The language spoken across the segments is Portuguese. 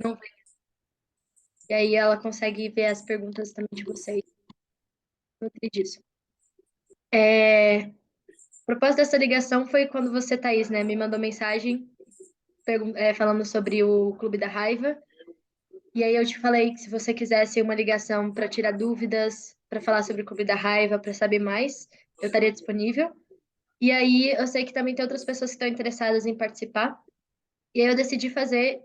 não vem. E aí ela consegue ver as perguntas também de vocês. Nutri disso. O propósito dessa ligação foi quando você, Thaís, né, me mandou mensagem falando sobre o Clube da Raiva. E aí eu te falei que se você quisesse uma ligação para tirar dúvidas, para falar sobre o Clube da Raiva, para saber mais, eu estaria disponível. E aí eu sei que também tem outras pessoas que estão interessadas em participar. E aí eu decidi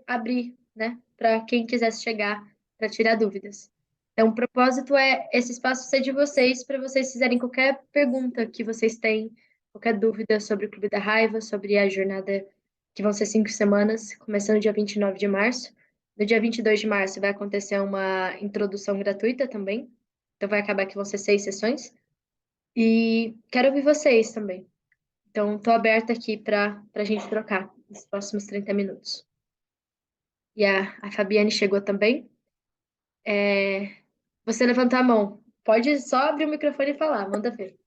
abrir, né, para quem quisesse chegar para tirar dúvidas. Então, o propósito é esse espaço ser de vocês, para vocês fizerem qualquer pergunta que vocês têm, qualquer dúvida sobre o Clube da Raiva, sobre a jornada que vão ser 5 semanas, começando dia 29 de março. No dia 22 de março vai acontecer uma introdução gratuita também. Então, vai acabar que vão ser 6 sessões. E quero ouvir vocês também. Então, estou aberta aqui para a gente trocar nos próximos 30 minutos. E a Fabiane chegou também. Você levantou a mão. Pode só abrir o microfone e falar. Manda ver.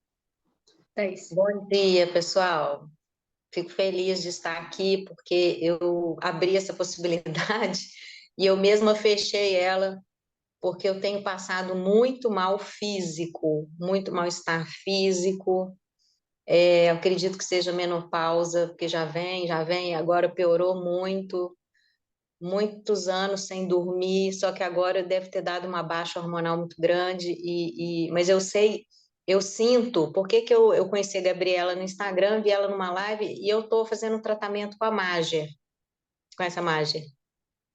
Thaís. Bom dia, pessoal. Fico feliz de estar aqui porque eu abri essa possibilidade e eu mesma fechei ela porque eu tenho passado muito mal físico, muito mal-estar físico. Eu acredito que seja menopausa, porque já vem, agora piorou muito, muitos anos sem dormir, só que agora deve ter dado uma baixa hormonal muito grande, mas eu sei, eu sinto, por que que eu conheci a Gabriela no Instagram, vi ela numa live, e eu estou fazendo um tratamento com a Mager, com essa Mager,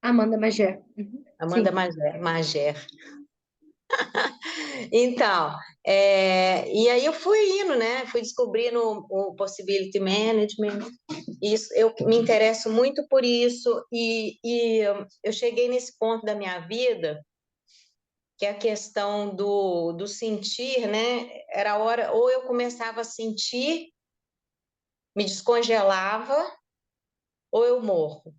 Amanda Magé. Uhum. Amanda Sim. Mager. Então, e aí eu fui indo, né? Fui descobrindo o Possibility Management. Isso, eu me interesso muito por isso e eu cheguei nesse ponto da minha vida que é a questão do sentir, né? Era a hora, ou eu começava a sentir, me descongelava, ou eu morro,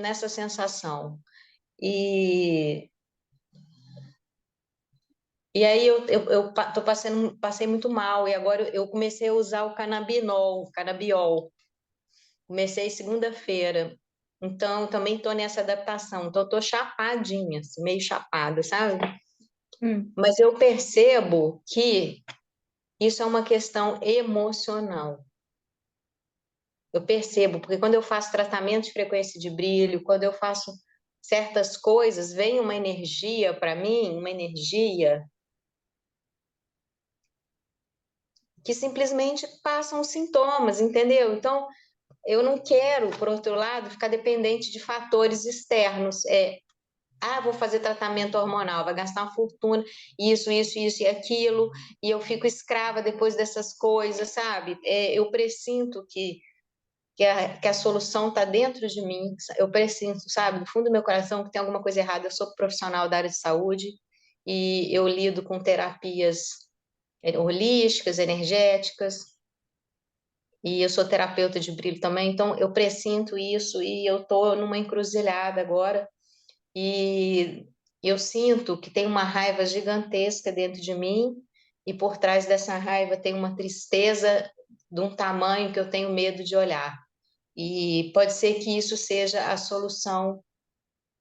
nessa sensação. E E aí passei muito mal, e agora eu comecei a usar o canabiol. Comecei segunda-feira. Então, também estou nessa adaptação. Então, estou chapadinha, assim, meio chapada, sabe? Hum. Mas eu percebo que isso é uma questão emocional. Eu percebo, porque quando eu faço tratamento de frequência de brilho, quando eu faço certas coisas, vem uma energia para mim, uma energia que simplesmente passam os sintomas, entendeu? Então, eu não quero, por outro lado, ficar dependente de fatores externos. Vou fazer tratamento hormonal, vai gastar uma fortuna, isso e aquilo, e eu fico escrava depois dessas coisas, sabe? Eu presinto que a solução está dentro de mim, eu presinto, sabe, do fundo do meu coração que tem alguma coisa errada. Eu sou profissional da área de saúde e eu lido com terapias holísticas, energéticas, e eu sou terapeuta de brilho também, então eu presinto isso e eu estou numa encruzilhada agora e eu sinto que tem uma raiva gigantesca dentro de mim e por trás dessa raiva tem uma tristeza de um tamanho que eu tenho medo de olhar. E pode ser que isso seja a solução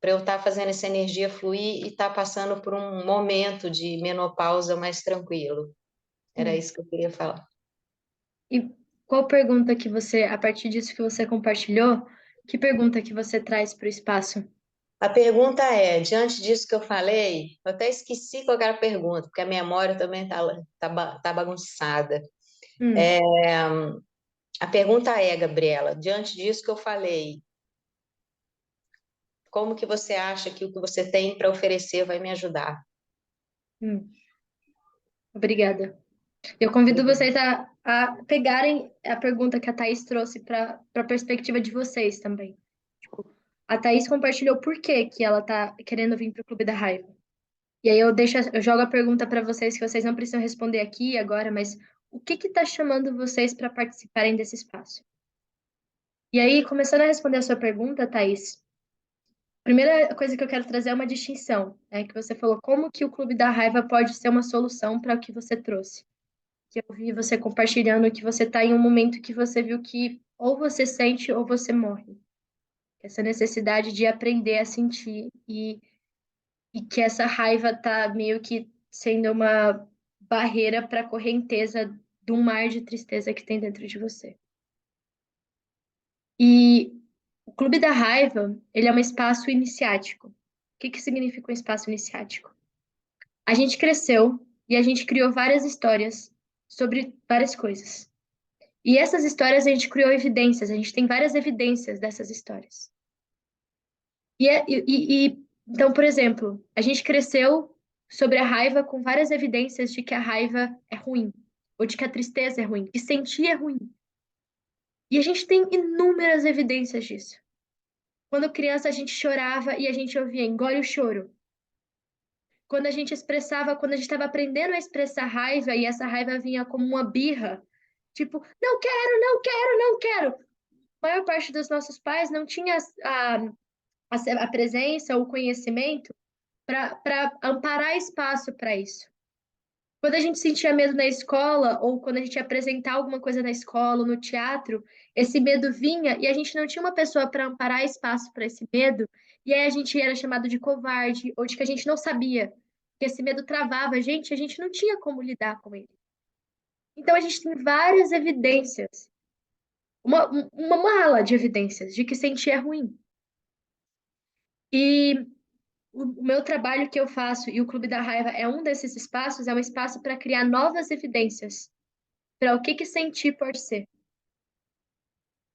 para eu estar fazendo essa energia fluir e estar passando por um momento de menopausa mais tranquilo. Era Hum. isso que eu queria falar. E qual pergunta que você, a partir disso que você compartilhou, que pergunta que você traz para o espaço? A pergunta é, diante disso que eu falei, eu até esqueci qual era a pergunta, porque a memória também tá bagunçada. Hum. É, a pergunta é, Gabriela, diante disso que eu falei, como que você acha que o que você tem para oferecer vai me ajudar? Hum. Obrigada. Eu convido vocês a pegarem a pergunta que a Thaís trouxe para a perspectiva de vocês também. Tipo, a Thaís compartilhou por que que ela tá querendo vir para o Clube da Raiva. E aí eu jogo a pergunta para vocês que vocês não precisam responder aqui agora, mas o que que tá chamando vocês para participarem desse espaço? E aí, começando a responder a sua pergunta, Thaís, a primeira coisa que eu quero trazer é uma distinção, né? Que você falou como que o Clube da Raiva pode ser uma solução para o que você trouxe. Que eu vi você compartilhando que você está em um momento que você viu que ou você sente ou você morre. essa necessidade de aprender a sentir e que essa raiva tá meio que sendo uma barreira para a correnteza do mar de tristeza que tem dentro de você. E o Clube da Raiva, ele é um espaço iniciático. O que que significa um espaço iniciático? A gente cresceu e a gente criou várias histórias sobre várias coisas. E essas histórias a gente criou evidências, a gente tem várias evidências dessas histórias. Então, por exemplo, a gente cresceu sobre a raiva com várias evidências de que a raiva é ruim, ou de que a tristeza é ruim, que sentir é ruim. E a gente tem inúmeras evidências disso. Quando criança, a gente chorava e a gente ouvia engole o choro. Quando a gente expressava, quando a gente estava aprendendo a expressar raiva e essa raiva vinha como uma birra, tipo, não quero, não quero, não quero. A maior parte dos nossos pais não tinha a presença, o conhecimento para amparar espaço para isso. Quando a gente sentia medo na escola, ou quando a gente ia apresentar alguma coisa na escola, ou no teatro, esse medo vinha e a gente não tinha uma pessoa para amparar espaço para esse medo, e aí a gente era chamado de covarde, ou de que a gente não sabia, que esse medo travava a gente não tinha como lidar com ele. Então a gente tem várias evidências, uma mala de evidências de que sentir é ruim. E o meu trabalho que eu faço e o Clube da Raiva é um desses espaços, é um espaço para criar novas evidências para o que que sentir pode ser.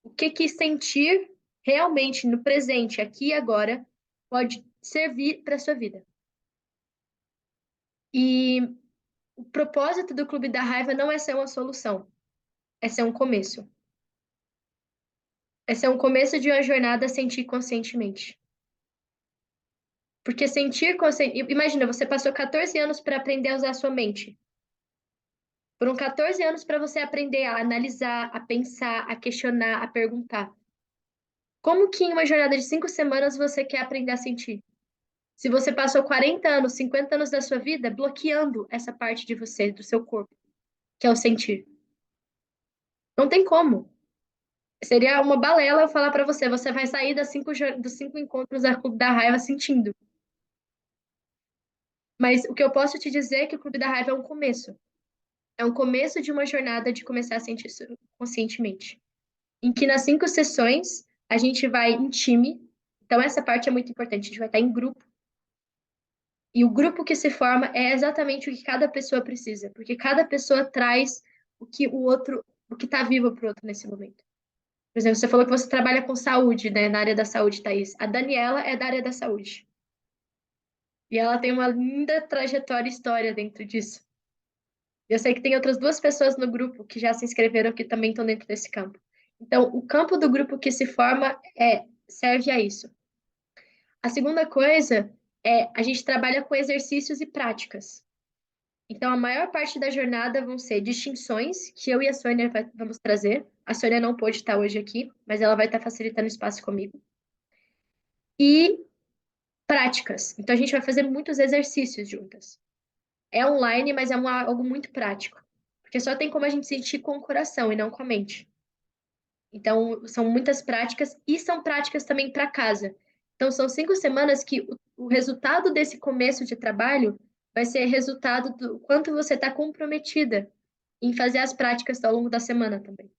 O que que sentir realmente no presente, aqui e agora, pode servir para a sua vida. E o propósito do Clube da Raiva não é ser uma solução, é ser um começo. É ser um começo de uma jornada a sentir conscientemente. Porque sentir conscientemente. Imagina, você passou 14 anos para aprender a usar a sua mente. Foram 14 anos para você aprender a analisar, a pensar, a questionar, a perguntar. Como que em uma jornada de 5 semanas você quer aprender a sentir? Se você passou 40 anos, 50 anos da sua vida bloqueando essa parte de você, do seu corpo, que é o sentir. Não tem como. Seria uma balela eu falar para você, você vai sair dos 5 encontros da Clube da Raiva sentindo. Mas o que eu posso te dizer é que o Clube da Raiva é um começo. É um começo de uma jornada de começar a sentir isso conscientemente. Em que nas 5 sessões a gente vai em time. Então essa parte é muito importante. A gente vai estar em grupo. E o grupo que se forma é exatamente o que cada pessoa precisa, porque cada pessoa traz o que o outro, o que está vivo para o outro nesse momento. Por exemplo, você falou que você trabalha com saúde, né, na área da saúde, Thaís. A Daniela é da área da saúde. E ela tem uma linda trajetória e história dentro disso. Eu sei que tem outras 2 pessoas no grupo que já se inscreveram que também estão dentro desse campo. Então, o campo do grupo que se forma serve a isso. A segunda coisa é a gente trabalha com exercícios e práticas. Então, a maior parte da jornada vão ser distinções que eu e a Sônia vamos trazer. A Sônia não pôde estar hoje aqui, mas ela vai estar facilitando o espaço comigo. E práticas. Então, a gente vai fazer muitos exercícios juntas. É online, mas é algo muito prático. Porque só tem como a gente sentir com o coração e não com a mente. Então, são muitas práticas e são práticas também para casa. Então, são 5 semanas que o resultado desse começo de trabalho vai ser resultado do quanto você está comprometida em fazer as práticas ao longo da semana também.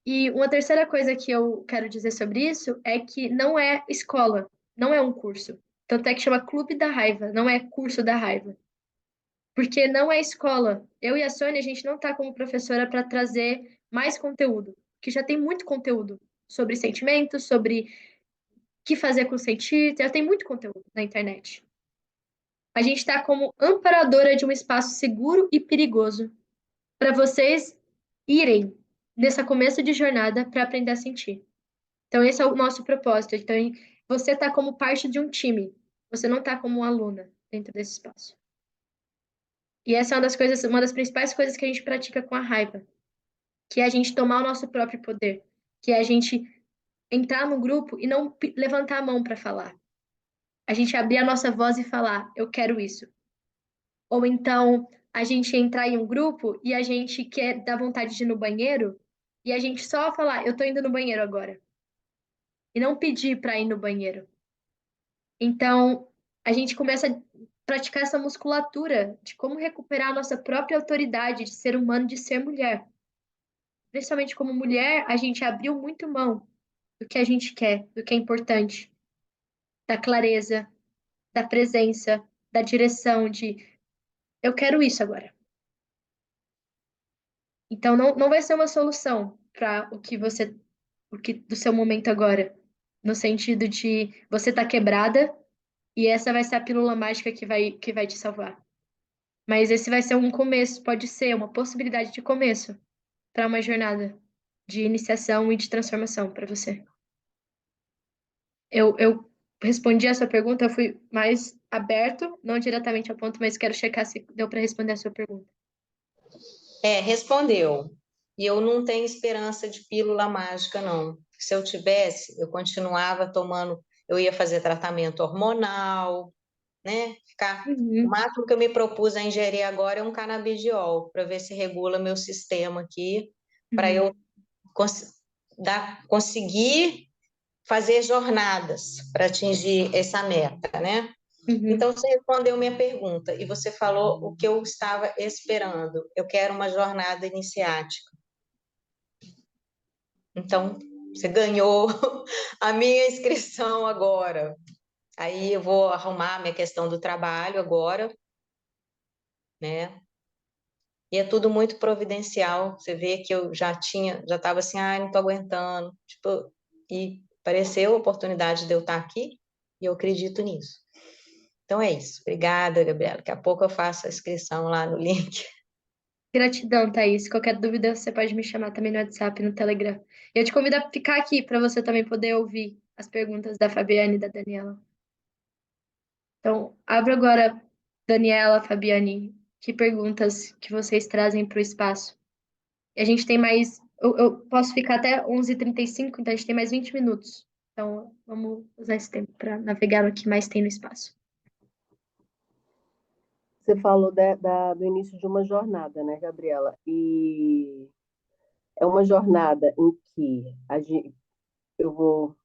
E uma terceira coisa que eu quero dizer sobre isso é que não é escola, não é um curso. Tanto é que chama Clube da Raiva, não é curso da raiva. Porque não é escola. Eu e a Sônia, a gente não está como professora para trazer mais conteúdo, que já tem muito conteúdo sobre sentimentos, sobre o que fazer com sentir, já tem muito conteúdo na internet. A gente está como amparadora de um espaço seguro e perigoso para vocês irem nessa começo de jornada para aprender a sentir. Então, esse é o nosso propósito. Então, você está como parte de um time, você não está como uma aluna dentro desse espaço. E essa é uma das principais coisas que a gente pratica com a raiva, que é a gente tomar o nosso próprio poder, que é a gente entrar no grupo e não levantar a mão para falar. A gente abrir a nossa voz e falar, eu quero isso. Ou então a gente entrar em um grupo e a gente quer dar vontade de ir no banheiro e a gente só falar, eu tô indo no banheiro agora. e não pedir para ir no banheiro. Então, a gente começa a praticar essa musculatura de como recuperar a nossa própria autoridade de ser humano, de ser mulher. Principalmente como mulher, a gente abriu muito mão do que a gente quer, do que é importante, da clareza, da presença, da direção, de eu quero isso agora. Então, não vai ser uma solução para o que do seu momento agora, no sentido de você tá quebrada e essa vai ser a pílula mágica que vai te salvar. Mas esse vai ser um começo, pode ser uma possibilidade de começo para uma jornada de iniciação e de transformação para você. Eu respondi a sua pergunta, eu fui mais aberto, não diretamente ao ponto, mas quero checar se deu para responder a sua pergunta. Respondeu. E eu não tenho esperança de pílula mágica, não. Se eu tivesse, eu continuava tomando, eu ia fazer tratamento hormonal, né? O Uhum, máximo que eu me propus a ingerir agora é um canabidiol, para ver se regula meu sistema aqui, para uhum, eu conseguir fazer jornadas para atingir essa meta, né? uhum. Então, você respondeu minha pergunta e você falou o que eu estava esperando. Eu quero uma jornada iniciática. Então, você ganhou a minha inscrição agora. Aí eu vou arrumar a minha questão do trabalho agora, né? E é tudo muito providencial. Você vê que eu já estava assim, ai, não estou aguentando. Tipo, e apareceu a oportunidade de eu estar aqui e eu acredito nisso. Então é isso. Obrigada, Gabriela. Daqui a pouco eu faço a inscrição lá no link. Gratidão, Thaís. Qualquer dúvida, você pode me chamar também no WhatsApp, no Telegram. Eu te convido a ficar aqui para você também poder ouvir as perguntas da Fabiane e da Daniela. Então, abro agora, Daniela, Fabiane, que perguntas que vocês trazem para o espaço. E a gente tem mais. Eu posso ficar até 11h35, então a gente tem mais 20 minutos. Então, vamos usar esse tempo para navegar no que mais tem no espaço. Você falou do início de uma jornada, né, Gabriela? E é uma jornada em que eu vou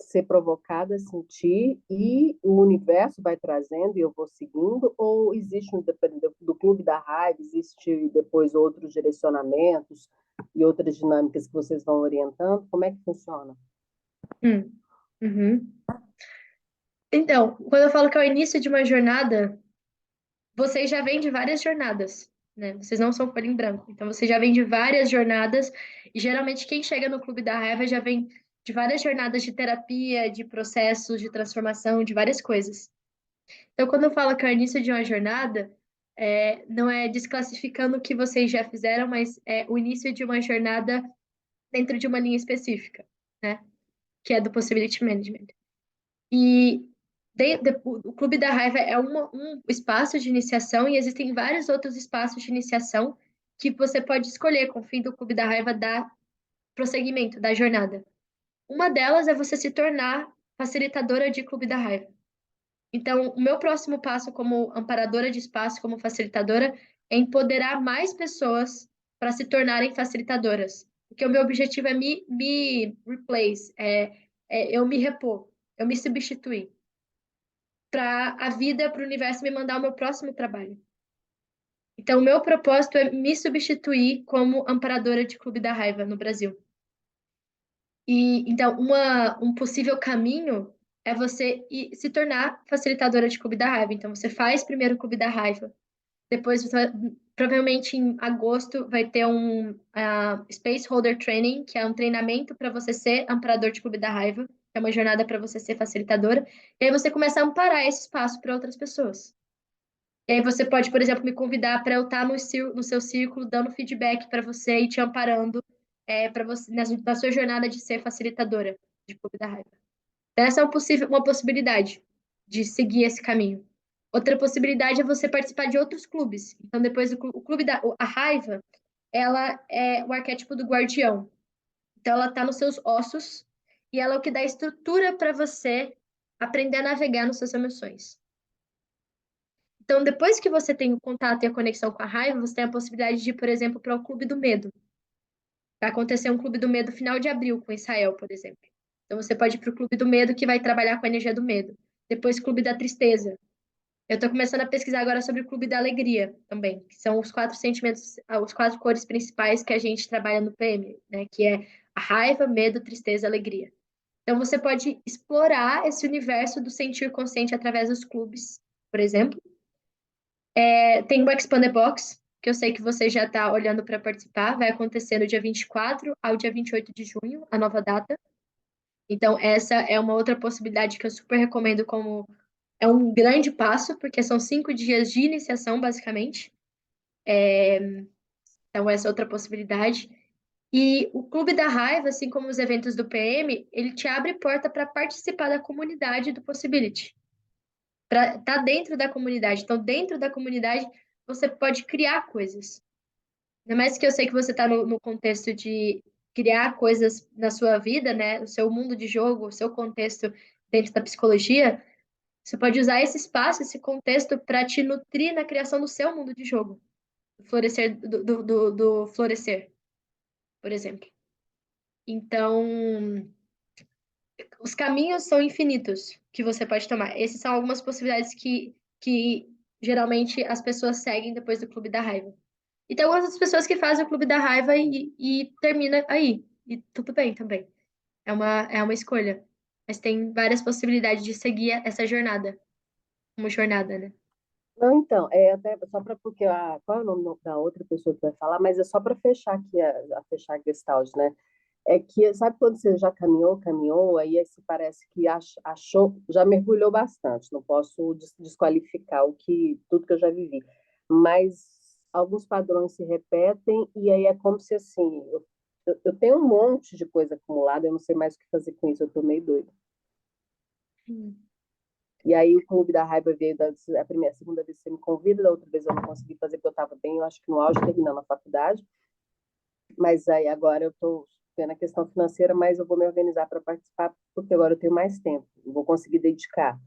ser provocada a sentir e o universo vai trazendo e eu vou seguindo, ou existe, dependendo do clube da raiva, existe depois outros direcionamentos e outras dinâmicas que vocês vão orientando? Como é que funciona? Uhum. Então, quando eu falo que é o início de uma jornada, vocês já vêm de várias jornadas, né? Vocês não são folha em branco. Então, vocês já vêm de várias jornadas. E geralmente quem chega no Clube da Raiva já vem de várias jornadas de terapia, de processos de transformação, de várias coisas. Então, quando eu falo que é o início de uma jornada, não é desclassificando o que vocês já fizeram, mas é o início de uma jornada dentro de uma linha específica, né? Que é do Possibility Management. E o Clube da Raiva é um espaço de iniciação e existem vários outros espaços de iniciação que você pode escolher com o fim do Clube da Raiva dar prosseguimento da jornada. Uma delas é você se tornar facilitadora de Clube da Raiva. Então, o meu próximo passo como amparadora de espaço, como facilitadora, é empoderar mais pessoas para se tornarem facilitadoras. Porque o meu objetivo é me replace, eu me repor, eu me substituir para a vida, para o universo me mandar o meu próximo trabalho. Então, o meu propósito é me substituir como amparadora de Clube da Raiva no Brasil. E então, um possível caminho é você se tornar facilitadora de Clube da Raiva. Então, você faz primeiro o Clube da Raiva, depois provavelmente em agosto vai ter um Space Holder Training, que é um treinamento para você ser amparador de Clube da Raiva, que é uma jornada para você ser facilitadora. E aí você começa a amparar esse espaço para outras pessoas. E aí você pode, por exemplo, me convidar para eu estar no seu círculo, dando feedback para você e te amparando para você na sua jornada de ser facilitadora de Clube da Raiva. Então, essa é uma possibilidade de seguir esse caminho. Outra possibilidade é você participar de outros clubes. Então, depois o clube a raiva, ela é o arquétipo do guardião. Então, ela está nos seus ossos e ela é o que dá estrutura para você aprender a navegar nas suas emoções. Então, depois que você tem o contato e a conexão com a raiva, você tem a possibilidade de ir, por exemplo, para o Clube do Medo. Vai acontecer um Clube do Medo final de abril com Israel, por exemplo. Então, você pode ir para o clube do medo, que vai trabalhar com a energia do medo. Depois, clube da tristeza. Eu estou começando a pesquisar agora sobre o clube da alegria também, que são os 4 sentimentos, os 4 cores principais que a gente trabalha no PM, né? Que é a raiva, medo, tristeza, alegria. Então, você pode explorar esse universo do sentir consciente através dos clubes, por exemplo. Tem o Expander Box, que eu sei que você já está olhando para participar. Vai acontecer no dia 24 ao dia 28 de junho, a nova data. Então, essa é uma outra possibilidade que eu super recomendo como é um grande passo, porque são 5 dias de iniciação, basicamente. Então, essa é outra possibilidade. E o Clube da Raiva, assim como os eventos do PM, ele te abre porta para participar da comunidade do Possibility. Para estar dentro da comunidade. Então, dentro da comunidade, você pode criar coisas. Ainda mais que eu sei que você está no contexto de criar coisas na sua vida, né? O seu mundo de jogo, o seu contexto dentro da psicologia. Você pode usar esse espaço, esse contexto, para te nutrir na criação do seu mundo de jogo. Do florescer, do florescer, por exemplo. Então, os caminhos são infinitos que você pode tomar. Essas são algumas possibilidades que geralmente as pessoas seguem depois do Clube da Raiva. E tem algumas outras pessoas que fazem o Clube da Raiva e termina aí. E tudo bem também. É uma escolha. Mas tem várias possibilidades de seguir essa jornada. Uma jornada, né? Não, então, é até só para porque qual é o nome da outra pessoa que vai falar, mas é só para fechar aqui a fechar a Gestalt, né? É que sabe quando você já caminhou, aí se parece que achou, já mergulhou bastante. Não posso desqualificar tudo que eu já vivi, mas alguns padrões se repetem e aí é como se assim, eu tenho um monte de coisa acumulada, eu não sei mais o que fazer com isso, eu tô meio doida. Hum. E aí o Clube da Raiva veio a primeira, a segunda vez que você me convida, da outra vez eu não consegui fazer porque eu estava bem, eu acho que no auge terminando a faculdade, mas aí agora eu estou vendo a questão financeira, mas eu vou me organizar para participar porque agora eu tenho mais tempo, eu vou conseguir dedicar.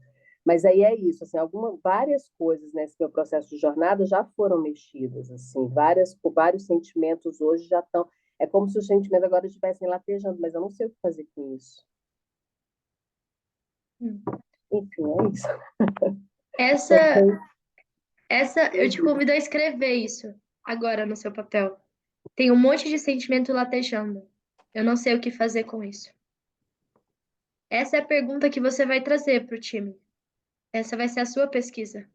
Mas aí é isso, assim, várias coisas nesse meu processo de jornada já foram mexidas, assim, vários sentimentos hoje já estão, é como se os sentimentos agora estivessem latejando, mas eu não sei o que fazer com isso. Hum. Enfim, é isso. Essa, eu te convido a escrever isso agora no seu papel. Tem um monte de sentimento latejando. Eu não sei o que fazer com isso. Essa é a pergunta que você vai trazer para o time. Essa vai ser a sua pesquisa.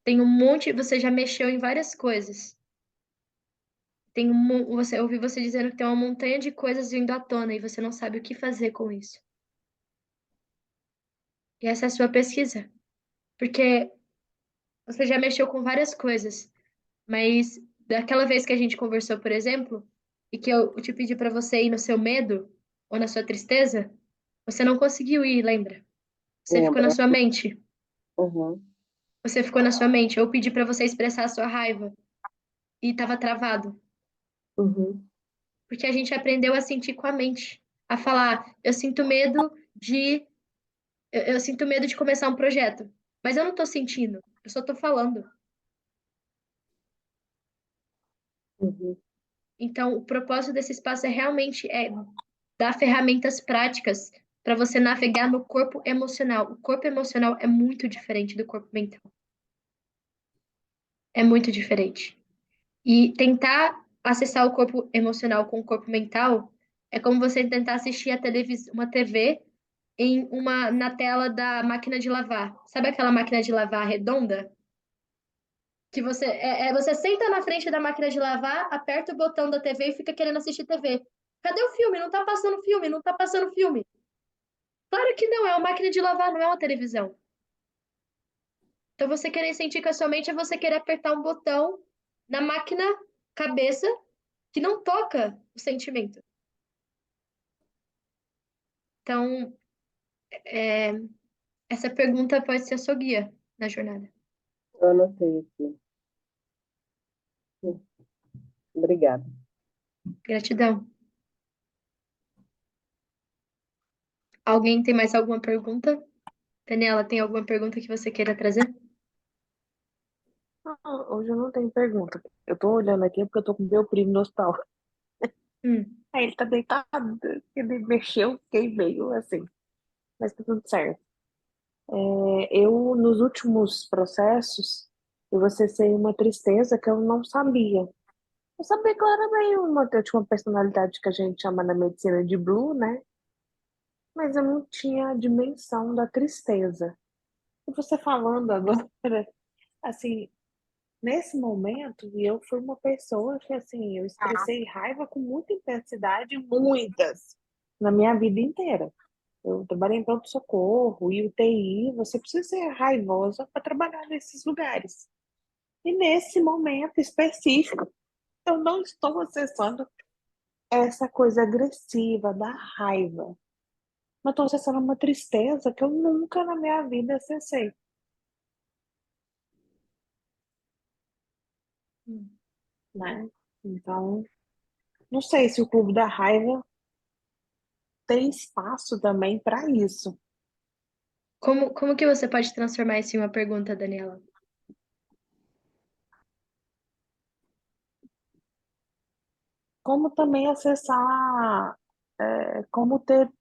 Tem um monte, você já mexeu em várias coisas. Eu ouvi você dizendo que tem uma montanha de coisas vindo à tona e você não sabe o que fazer com isso. E essa é a sua pesquisa. Porque você já mexeu com várias coisas, mas daquela vez que a gente conversou, por exemplo, e que eu te pedi para você ir no seu medo ou na sua tristeza, você não conseguiu ir, lembra? Você ficou na Lembra? sua mente. Uhum, Você ficou na sua mente. Eu pedi para você expressar a sua raiva e estava travado. uhum. Porque a gente aprendeu a sentir com a mente. A falar, eu sinto medo de. Eu sinto medo de começar um projeto. Mas eu não tô sentindo. Eu só tô falando. Uhum. Então, o propósito desse espaço é realmente dar ferramentas práticas para você navegar no corpo emocional. O corpo emocional é muito diferente do corpo mental. É muito diferente. E tentar acessar o corpo emocional com o corpo mental é como você tentar assistir uma TV na tela da máquina de lavar. Sabe aquela máquina de lavar redonda? Que você senta na frente da máquina de lavar, aperta o botão da TV e fica querendo assistir TV. Cadê o filme? Não tá passando filme, não tá passando filme. Claro que não, é uma máquina de lavar, não é uma televisão. Então você querer sentir com a sua mente é você querer apertar um botão na máquina cabeça que não toca o sentimento. Então, é, essa pergunta pode ser a sua guia na jornada. Eu anotei aqui. Obrigada. Gratidão. Alguém tem mais alguma pergunta? Daniela, tem alguma pergunta que você queira trazer? Hoje eu não tenho pergunta. Eu tô olhando aqui porque eu tô com meu primo no hospital. Hum, Aí ele tá deitado, ele mexeu, fiquei meio assim, mas tá tudo certo. Eu, nos últimos processos, eu acessei uma tristeza que eu não sabia. Eu sabia que eu era meio eu tinha uma personalidade que a gente chama na medicina de blue, né? Mas eu não tinha a dimensão da tristeza. E você falando agora, assim, nesse momento, eu fui uma pessoa que, assim, eu expressei raiva com muita intensidade, muitas, na minha vida inteira. Eu trabalhei em pronto-socorro e UTI, você precisa ser raivosa para trabalhar nesses lugares. E nesse momento específico, eu não estou acessando essa coisa agressiva da raiva. Mas estou acessando uma tristeza que eu nunca na minha vida acessei, hum. né? Então, não sei se o Clube da Raiva tem espaço também para isso. Como que você pode transformar isso em uma pergunta, Daniela? Como também acessar, como ter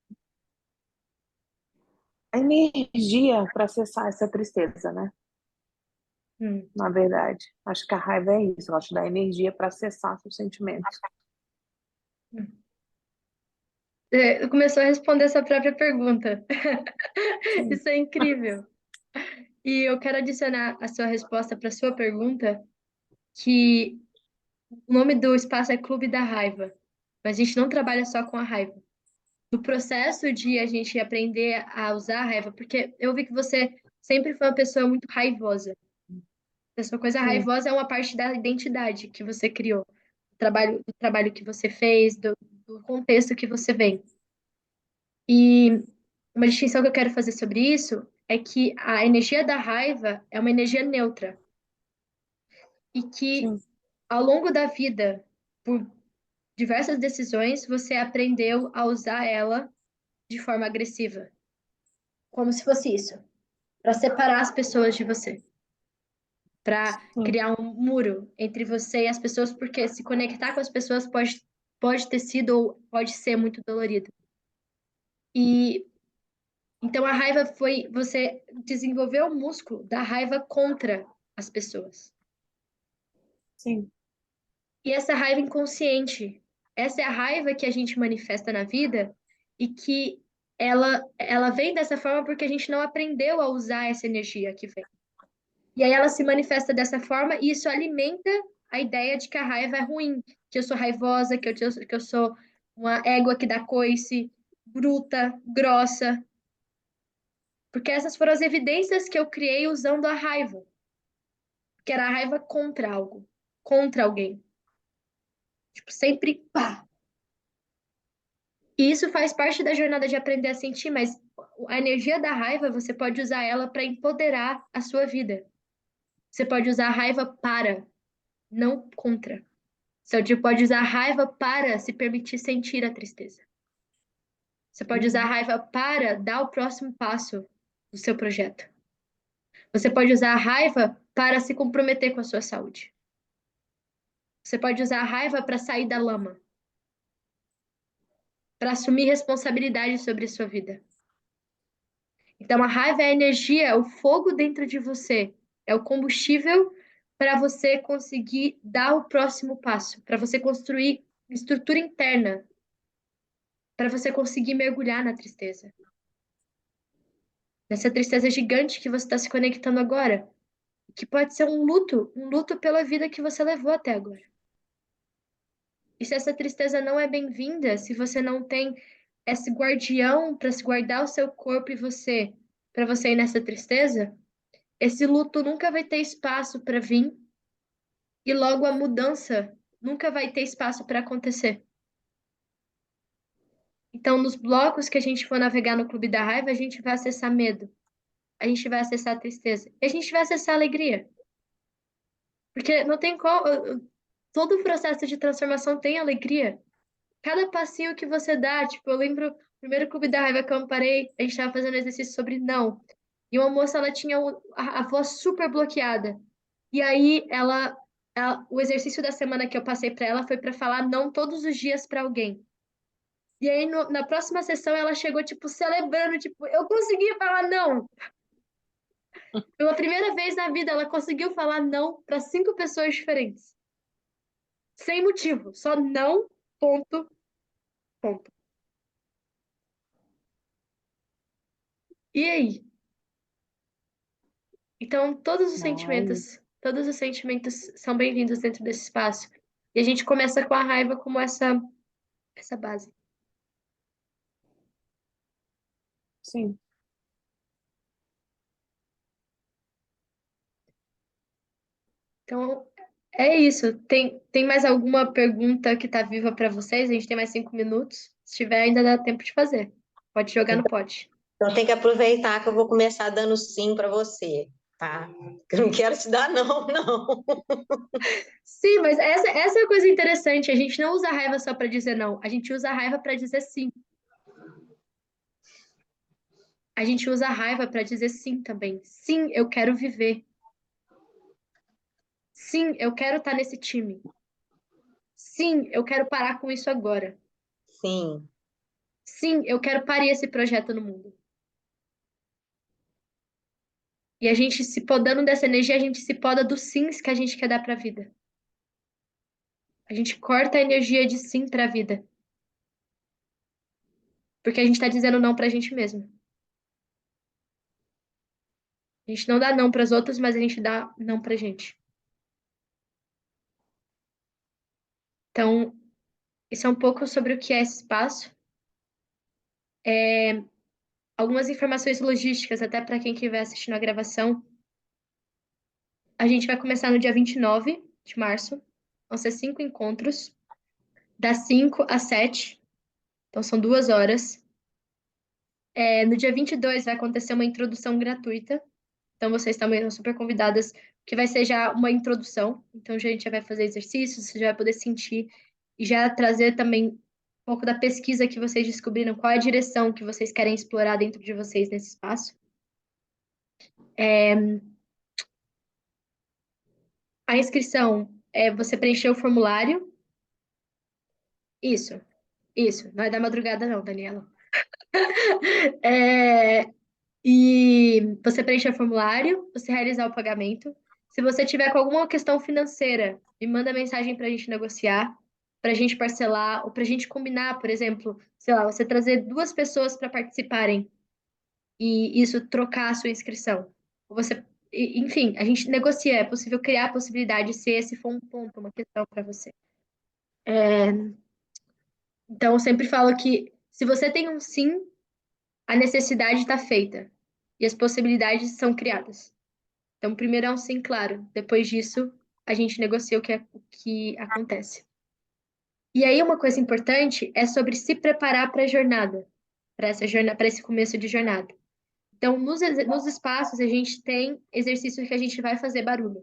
energia para acessar essa tristeza, né? Hum. Na verdade, acho que a raiva é isso, ela te dá energia para acessar seus sentimentos. Hum. Começou a responder sua própria pergunta. Sim, Isso é incrível. E eu quero adicionar a sua resposta para a sua pergunta, que o nome do espaço é Clube da Raiva, mas a gente não trabalha só com a raiva. No processo de a gente aprender a usar a raiva, porque eu vi que você sempre foi uma pessoa muito raivosa. Essa coisa sim, raivosa é uma parte da identidade que você criou, do trabalho que você fez, do contexto que você vem. E uma distinção que eu quero fazer sobre isso é que a energia da raiva é uma energia neutra e que sim, ao longo da vida, por diversas decisões, você aprendeu a usar ela de forma agressiva, como se fosse isso, para separar as pessoas de você, para sim, criar um muro entre você e as pessoas, porque se conectar com as pessoas pode ter sido ou pode ser muito dolorido. E então a raiva foi você desenvolveu o músculo da raiva contra as pessoas. sim, E essa raiva inconsciente, essa é a raiva que a gente manifesta na vida e que ela vem dessa forma porque a gente não aprendeu a usar essa energia que vem. E aí ela se manifesta dessa forma e isso alimenta a ideia de que a raiva é ruim, que eu sou raivosa, que eu sou uma égua que dá coice, bruta, grossa, porque essas foram as evidências que eu criei usando a raiva, que era a raiva contra algo, contra alguém. Tipo, sempre pá. E isso faz parte da jornada de aprender a sentir, mas a energia da raiva, você pode usar ela para empoderar a sua vida. Você pode usar a raiva para, não contra. Você pode usar a raiva para se permitir sentir a tristeza. Você pode usar a uhum, raiva para dar o próximo passo do seu projeto. Você pode usar a raiva para se comprometer com a sua saúde. Você pode usar a raiva para sair da lama, para assumir responsabilidade sobre a sua vida. Então, a raiva é a energia, é o fogo dentro de você, é o combustível para você conseguir dar o próximo passo, para você construir estrutura interna, para você conseguir mergulhar na tristeza. Nessa tristeza gigante que você está se conectando agora, que pode ser um luto pela vida que você levou até agora. E se essa tristeza não é bem-vinda, se você não tem esse guardião para se guardar o seu corpo e você, para você ir nessa tristeza, esse luto nunca vai ter espaço para vir e logo a mudança nunca vai ter espaço para acontecer. Então, nos blocos que a gente for navegar no Clube da Raiva, a gente vai acessar medo, a gente vai acessar tristeza, e a gente vai acessar alegria. Porque não tem como. Todo o processo de transformação tem alegria. Cada passinho que você dá, tipo, eu lembro, o primeiro Clube da Raiva que eu parei, a gente estava fazendo exercício sobre não. E uma moça, ela tinha a voz super bloqueada. E aí ela o exercício da semana que eu passei para ela foi para falar não todos os dias para alguém. E aí, na próxima sessão, ela chegou, tipo, celebrando, tipo, eu consegui falar não. Pela primeira vez na vida, ela conseguiu falar não para 5 pessoas diferentes. Sem motivo, só não, ponto, ponto. E aí? Então, Ai, todos os sentimentos são bem-vindos dentro desse espaço. E a gente começa com a raiva como essa base. sim. Então, é isso. Tem mais alguma pergunta que está viva para vocês? A gente tem mais 5 minutos. Se tiver, ainda dá tempo de fazer. Pode jogar no pote. Então tem que aproveitar que eu vou começar dando sim para você, tá? Eu não quero te dar não, não. Sim, mas essa é a coisa interessante. A gente não usa a raiva só para dizer não. A gente usa a raiva para dizer sim. A gente usa a raiva para dizer sim também. Sim, eu quero viver. Sim, eu quero estar nesse time. Sim, eu quero parar com isso agora. Sim, Sim, eu quero parir esse projeto no mundo. E a gente se podando dessa energia, a gente se poda dos sims que a gente quer dar para a vida. A gente corta a energia de sim para a vida. Porque a gente está dizendo não para a gente mesmo. A gente não dá não para as outras, mas a gente dá não para a gente. Então, isso é um pouco sobre o que é esse espaço. Algumas informações logísticas, até para quem estiver assistindo a gravação. A gente vai começar no dia 29 de março. Vão ser 5 encontros, das 5 às 7. Então, são 2 horas. No dia 22 vai acontecer uma introdução gratuita. Então, vocês também são super convidadas, que vai ser já uma introdução. Então, a gente já vai fazer exercícios, você já vai poder sentir e já trazer também um pouco da pesquisa que vocês descobriram, qual é a direção que vocês querem explorar dentro de vocês nesse espaço. A inscrição é você preencher o formulário. Isso, isso. Não é da madrugada, não, Daniela. É, e você preencher o formulário, você realizar o pagamento. Se você tiver com alguma questão financeira, me manda mensagem para a gente negociar, para a gente parcelar, ou para a gente combinar, por exemplo, sei lá, você trazer 2 pessoas para participarem e isso trocar a sua inscrição. Ou você, enfim, a gente negocia, é possível criar a possibilidade se esse for um ponto, uma questão para você. Então, eu sempre falo que se você tem um sim, a necessidade está feita e as possibilidades são criadas. Então, primeiro é um sim, claro. Depois disso, a gente negocia o que acontece. E aí, uma coisa importante é sobre se preparar para a jornada, para esse começo de jornada. Então, nos espaços, a gente tem exercícios que a gente vai fazer barulho.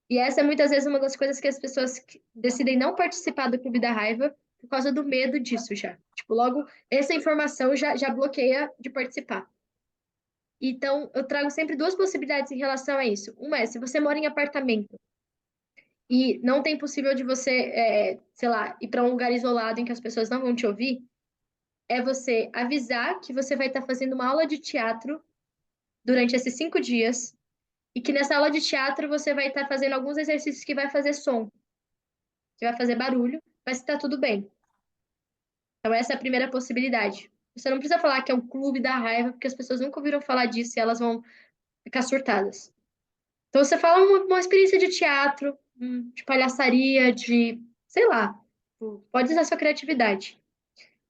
E essa é muitas vezes uma das coisas que as pessoas decidem não participar do Clube da Raiva por causa do medo disso já. Tipo, logo, essa informação já bloqueia de participar. Então, eu trago sempre 2 possibilidades em relação a isso. Uma é, se você mora em apartamento e não tem possível de você, sei lá, ir para um lugar isolado em que as pessoas não vão te ouvir, é você avisar que você vai estar fazendo uma aula de teatro durante esses 5 dias e que nessa aula de teatro você vai estar fazendo alguns exercícios que vai fazer som, que vai fazer barulho, mas está tudo bem. Então, essa é a primeira possibilidade. Você não precisa falar que é um clube da raiva, porque as pessoas nunca ouviram falar disso e elas vão ficar surtadas. Então, você fala uma experiência de teatro, de palhaçaria, de, sei lá, pode usar sua criatividade.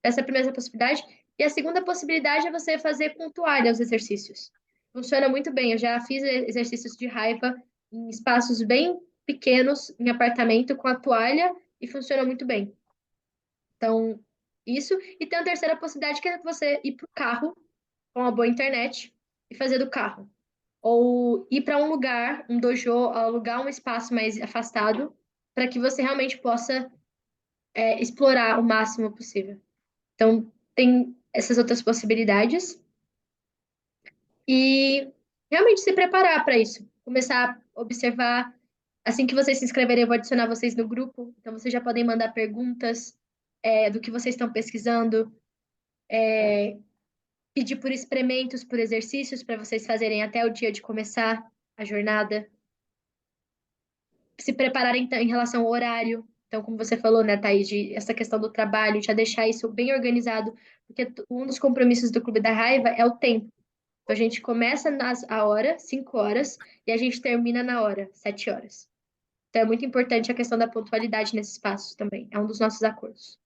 Essa é a primeira possibilidade. E a segunda possibilidade é você fazer com toalha os exercícios. Funciona muito bem. Eu já fiz exercícios de raiva em espaços bem pequenos, em apartamento, com a toalha, e funciona muito bem. Então, isso. E tem a terceira possibilidade, que é você ir para o carro, com uma boa internet, e fazer do carro. Ou ir para um lugar, um dojo, alugar um espaço mais afastado, para que você realmente possa explorar o máximo possível. Então, tem essas outras possibilidades. E realmente se preparar para isso. Começar a observar Assim que vocês se inscreverem, eu vou adicionar vocês no grupo. Então, vocês já podem mandar perguntas do que vocês estão pesquisando, pedir por experimentos, por exercícios para vocês fazerem até o dia de começar a jornada. Se prepararem então, em relação ao horário. Então, como você falou, né, Thaís, essa questão do trabalho, já deixar isso bem organizado, porque um dos compromissos do Clube da Raiva é o tempo. Então, a gente começa a hora, 5 horas, e a gente termina na hora, 7 horas. Então, é muito importante a questão da pontualidade nesses passos também. É um dos nossos acordos.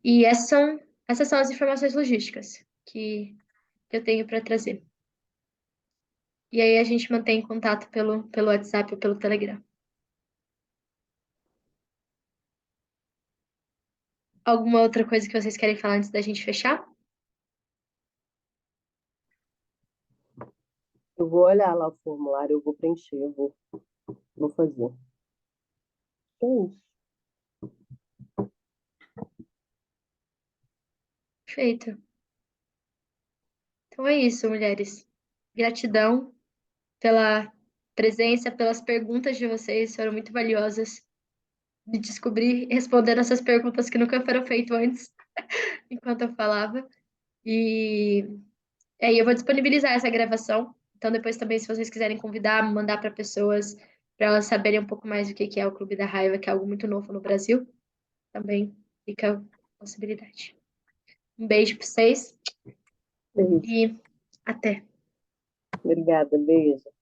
E essas são as informações logísticas que eu tenho para trazer. E aí a gente mantém contato pelo WhatsApp ou pelo Telegram. Alguma outra coisa que vocês querem falar antes da gente fechar? Eu vou olhar lá o formulário, eu vou preencher, vou fazer. É isso. Perfeito. Então é isso, mulheres. Gratidão pela presença, pelas perguntas de vocês, foram muito valiosas. Me descobrir respondendo essas perguntas que nunca foram feitas antes, enquanto eu falava. E aí eu vou disponibilizar essa gravação. Então depois também, se vocês quiserem convidar, mandar para pessoas, para elas saberem um pouco mais do que é o Clube da Raiva, que é algo muito novo no Brasil, também fica a possibilidade. Um beijo para vocês Beijo. e até. Obrigada, beijo.